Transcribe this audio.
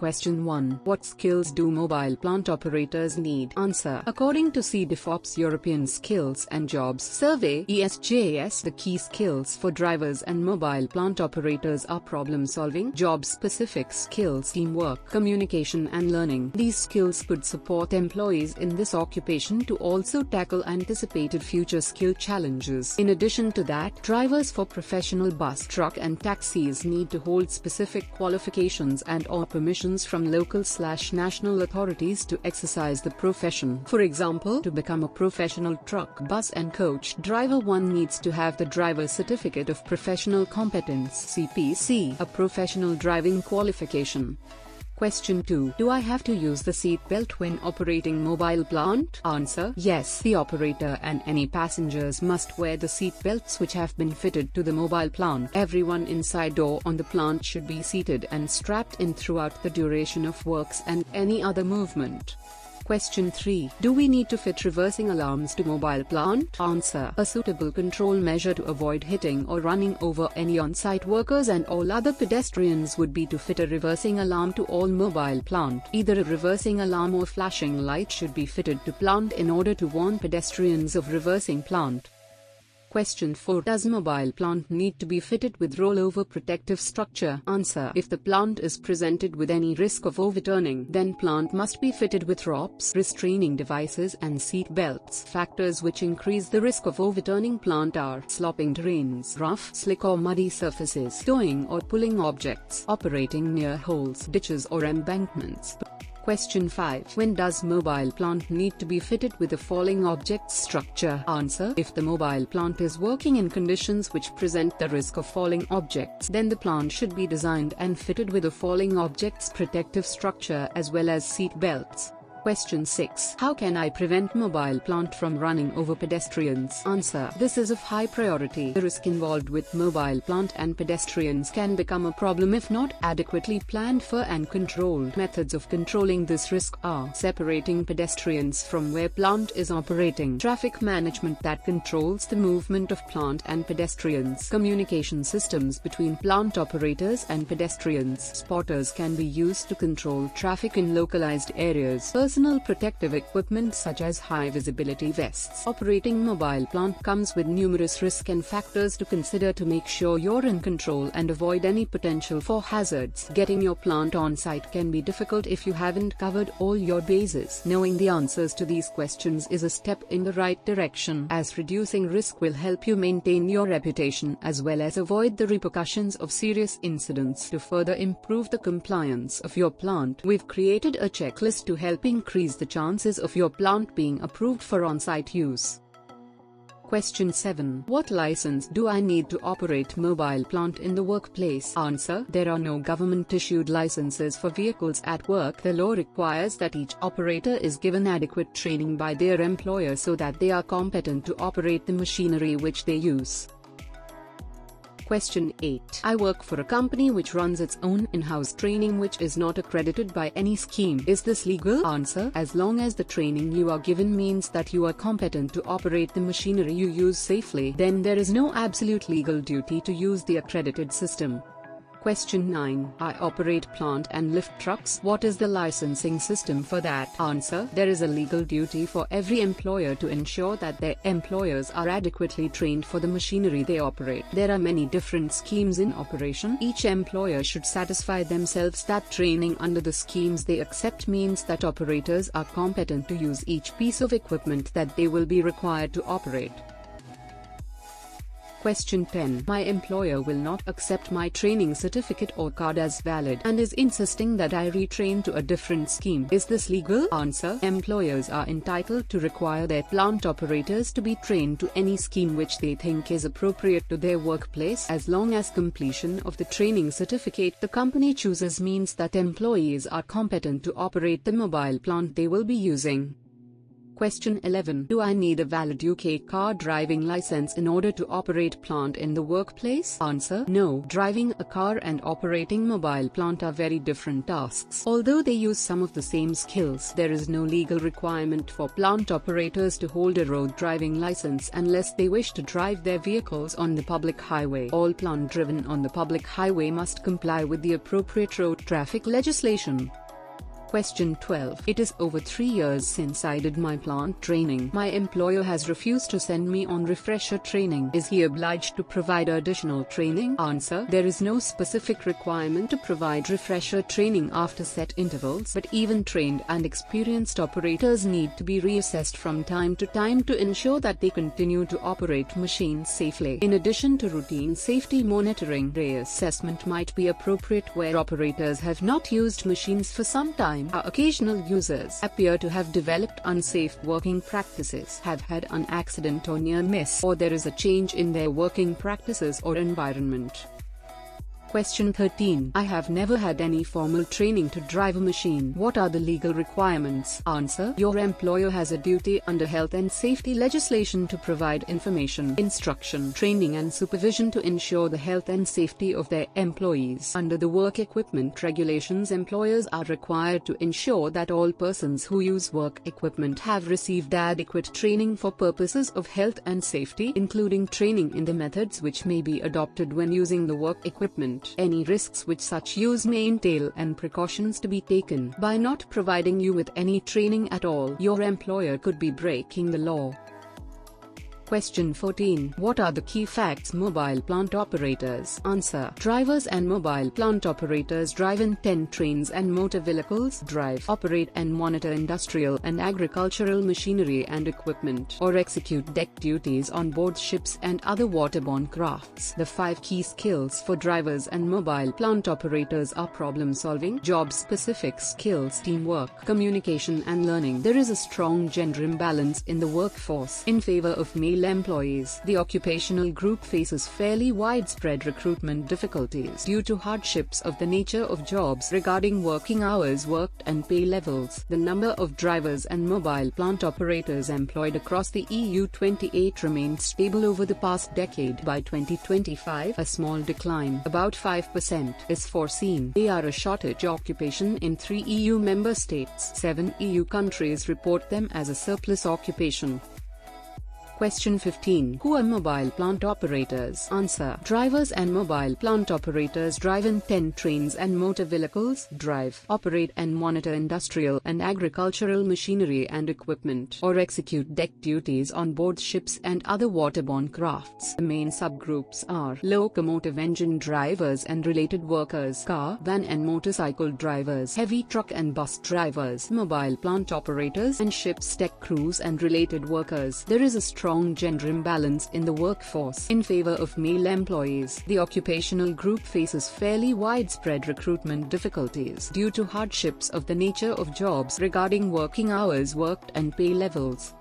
Question 1. What skills do mobile plant operators need? Answer. According to CDFOP's European Skills and Jobs Survey (ESJS), the key skills for drivers and mobile plant operators are problem-solving, job-specific skills, teamwork, communication and learning. These skills could support employees in this occupation to also tackle anticipated future skill challenges. In addition to that, drivers for professional bus, truck and taxis need to hold specific qualifications and/or permissions from local/national authorities to exercise the profession. For example, to become a professional truck, bus and coach driver, one needs to have the driver certificate of professional competence (CPC), a professional driving qualification. Question 2. Do I have to use the seat belt when operating mobile plant? Answer. Yes, the operator and any passengers must wear the seat belts which have been fitted to the mobile plant. Everyone inside or on the plant should be seated and strapped in throughout the duration of works and any other movement. Question 3. Do we need to fit reversing alarms to mobile plant? Answer. A suitable control measure to avoid hitting or running over any on-site workers and all other pedestrians would be to fit a reversing alarm to all mobile plant. Either a reversing alarm or flashing light should be fitted to plant in order to warn pedestrians of reversing plant. Question 4. Does mobile plant need to be fitted with rollover protective structure? Answer. If the plant is presented with any risk of overturning, then plant must be fitted with ROPs, restraining devices and seat belts. Factors which increase the risk of overturning plant are sloping terrains, rough, slick or muddy surfaces, towing or pulling objects, operating near holes, ditches or embankments. Question 5. When does mobile plant need to be fitted with a falling objects structure? Answer. If the mobile plant is working in conditions which present the risk of falling objects, then the plant should be designed and fitted with a falling objects protective structure as well as seat belts. Question 6. How can I prevent mobile plant from running over pedestrians? Answer. This is of high priority. The risk involved with mobile plant and pedestrians can become a problem if not adequately planned for and controlled. Methods of controlling this risk are separating pedestrians from where plant is operating, traffic management that controls the movement of plant and pedestrians, communication systems between plant operators and pedestrians. Spotters can be used to control traffic in localized areas. Personal protective equipment such as high visibility vests. Operating mobile plant comes with numerous risks and factors to consider to make sure you're in control and avoid any potential for hazards. Getting your plant on site can be difficult if you haven't covered all your bases. Knowing the answers to these questions is a step in the right direction, as reducing risk will help you maintain your reputation as well as avoid the repercussions of serious incidents. To further improve the compliance of your plant, we've created a checklist to help increase the chances of your plant being approved for on-site use. Question 7. What license do I need to operate mobile plant in the workplace? Answer. There are no government-issued licenses for vehicles at work. The law requires that each operator is given adequate training by their employer so that they are competent to operate the machinery which they use. Question 8. I work for a company which runs its own in-house training which is not accredited by any scheme. Is this legal? Answer. As long as the training you are given means that you are competent to operate the machinery you use safely, then there is no absolute legal duty to use the accredited system. Question 9. I operate plant and lift trucks. What is the licensing system for that? Answer. There is a legal duty for every employer to ensure that their employees are adequately trained for the machinery they operate. There are many different schemes in operation. Each employer should satisfy themselves that training under the schemes they accept means that operators are competent to use each piece of equipment that they will be required to operate. Question 10. My employer will not accept my training certificate or card as valid and is insisting that I retrain to a different scheme. Is this legal? Answer. Employers are entitled to require their plant operators to be trained to any scheme which they think is appropriate to their workplace as long as completion of the training certificate the company chooses means that employees are competent to operate the mobile plant they will be using. Question 11. Do I need a valid UK car driving license in order to operate plant in the workplace? Answer: no. Driving a car and operating mobile plant are very different tasks. Although they use some of the same skills, there is no legal requirement for plant operators to hold a road driving license unless they wish to drive their vehicles on the public highway. All plant driven on the public highway must comply with the appropriate road traffic legislation. Question 12. It is over 3 years since I did my plant training. My employer has refused to send me on refresher training. Is he obliged to provide additional training? Answer: there is no specific requirement to provide refresher training after set intervals, but even trained and experienced operators need to be reassessed from time to time to ensure that they continue to operate machines safely. In addition to routine safety monitoring, reassessment might be appropriate where operators have not used machines for some time. Our occasional users appear to have developed unsafe working practices, have had an accident or near miss, or there is a change in their working practices or environment. Question 13. I have never had any formal training to drive a machine. What are the legal requirements? Answer: your employer has a duty under health and safety legislation to provide information, instruction, training and supervision to ensure the health and safety of their employees. Under the work equipment regulations, employers are required to ensure that all persons who use work equipment have received adequate training for purposes of health and safety, including training in the methods which may be adopted when using the work equipment, any risks which such use may entail, and precautions to be taken. By not providing you with any training at all, your employer could be breaking the law. Question 14. What are the key facts mobile plant operators? Answer: drivers and mobile plant operators drive in 10 trains and motor vehicles, drive, operate and monitor industrial and agricultural machinery and equipment, or execute deck duties on board ships and other waterborne crafts. The 5 key skills for drivers and mobile plant operators are problem solving, job specific skills, teamwork, communication and learning. There is a strong gender imbalance in the workforce in favor of male employees. The occupational group faces fairly widespread recruitment difficulties due to hardships of the nature of jobs regarding working hours worked and pay levels. The number of drivers and mobile plant operators employed across the EU28 remained stable over the past decade. By 2025, a small decline, about 5%, is foreseen. They are a shortage occupation in 3 EU member states. 7 EU countries report them as a surplus occupation. Question 15. Who are mobile plant operators? Answer: drivers and mobile plant operators drive in 10 trains and motor vehicles, drive, operate and monitor industrial and agricultural machinery and equipment, or execute deck duties on board ships and other waterborne crafts. The main subgroups are locomotive engine drivers and related workers, car, van and motorcycle drivers, heavy truck and bus drivers, mobile plant operators and ship's deck crews and related workers. There is a strong gender imbalance in the workforce in favor of male employees. The occupational group faces fairly widespread recruitment difficulties due to hardships of the nature of jobs regarding working hours worked and pay levels.